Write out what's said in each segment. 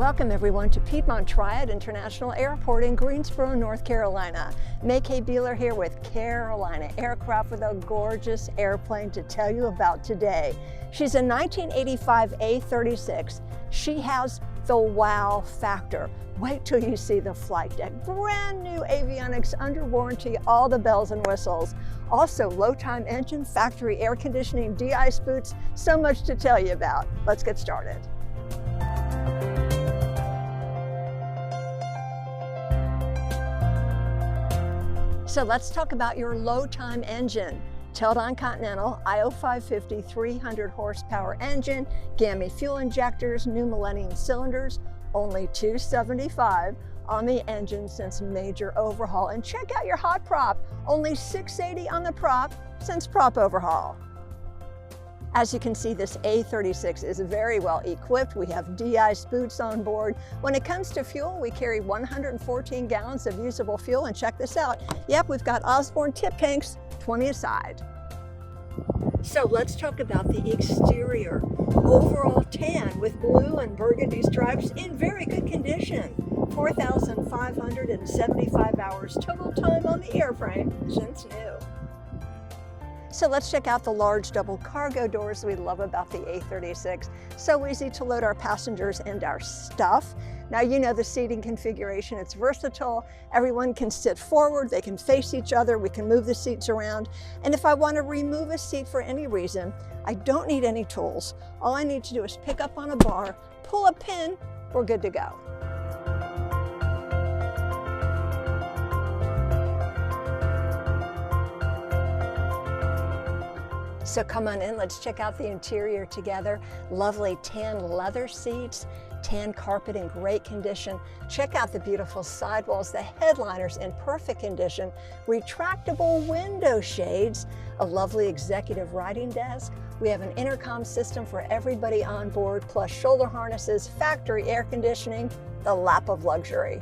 Welcome everyone to Piedmont Triad International Airport in Greensboro, North Carolina. May K. Beeler here with Carolina Aircraft with a gorgeous airplane to tell you about today. She's a 1985 A36. She has the wow factor. Wait till you see the flight deck. Brand new avionics under warranty, all the bells and whistles. Also low time engine, factory air conditioning, de-ice boots, so much to tell you about. Let's get started. So let's talk about your low time engine. Teledyne Continental IO550 300 horsepower engine, GAMI fuel injectors, new Millennium cylinders, only $275 on the engine since major overhaul. And check out your hot prop, only $680 on the prop since prop overhaul. As you can see, this A36 is very well equipped. We have de-ice boots on board. When it comes to fuel, we carry 114 gallons of usable fuel, and check this out. Yep, we've got Osborne tip tanks, 20 aside. So let's talk about the exterior. Overall tan with blue and burgundy stripes in very good condition. 4,575 hours total time on the airframe since new. So let's check out the large double cargo doors we love about the A36. So easy to load our passengers and our stuff. Now you know the seating configuration, it's versatile. Everyone can sit forward, they can face each other, we can move the seats around. And if I want to remove a seat for any reason, I don't need any tools. All I need to do is pick up on a bar, pull a pin, we're good to go. So come on in, let's check out the interior together. Lovely tan leather seats, tan carpet in great condition. Check out the beautiful sidewalls, the headliners in perfect condition, retractable window shades, a lovely executive writing desk. We have an intercom system for everybody on board, plus shoulder harnesses, factory air conditioning, the lap of luxury.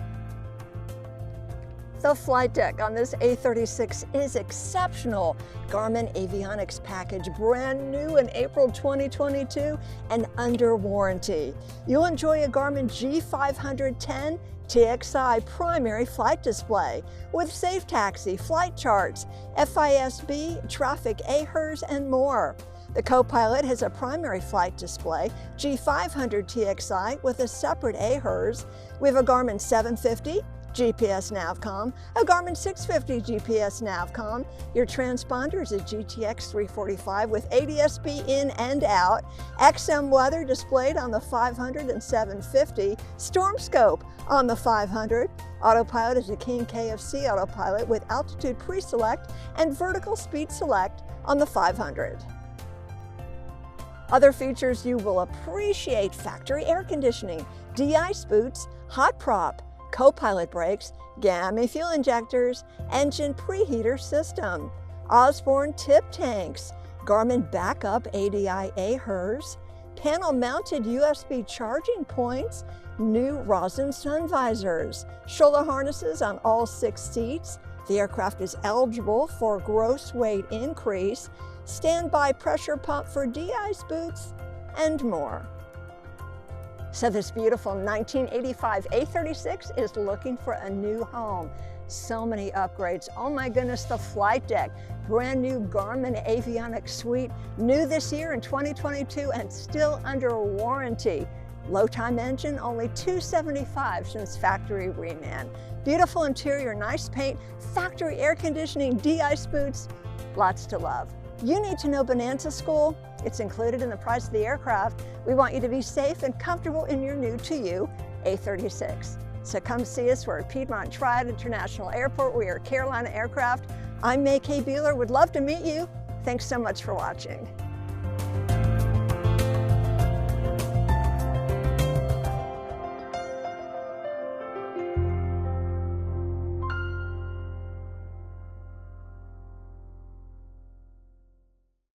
The flight deck on this A36 is exceptional. Garmin avionics package, brand new in April 2022 and under warranty. You'll enjoy a Garmin G510 TXI primary flight display with safe taxi, flight charts, FISB, traffic AHRS, and more. The co-pilot has a primary flight display, G500 TXI with a separate AHRS. We have a Garmin 750, GPS Navcom, a Garmin 650 GPS Navcom. Your transponder is a GTX 345 with ADS-B in and out, XM weather displayed on the 500 and 750, storm scope on the 500. Autopilot is a King KFC autopilot with altitude pre-select and vertical speed select on the 500. Other features you will appreciate: factory air conditioning, de-ice boots, hot prop, co-pilot brakes, GAMI fuel injectors, engine preheater system, Osborne tip tanks, Garmin backup ADI AHRS, panel-mounted USB charging points, new rosin sun visors, shoulder harnesses on all 6 seats. The aircraft is eligible for gross weight increase, standby pressure pump for de-ice boots, and more. So this beautiful 1985 A36 is looking for a new home. So many upgrades. Oh my goodness, the flight deck. Brand new Garmin avionics suite, new this year in 2022 and still under warranty. Low time engine, only $275 since factory reman. Beautiful interior, nice paint, factory air conditioning, de-ice boots, lots to love. You need to know Bonanza School. It's included in the price of the aircraft. We want you to be safe and comfortable in your new to you A36. So come see us. We're at Piedmont Triad International Airport. We are Carolina Aircraft. I'm May K. Beeler. Would love to meet you. Thanks so much for watching.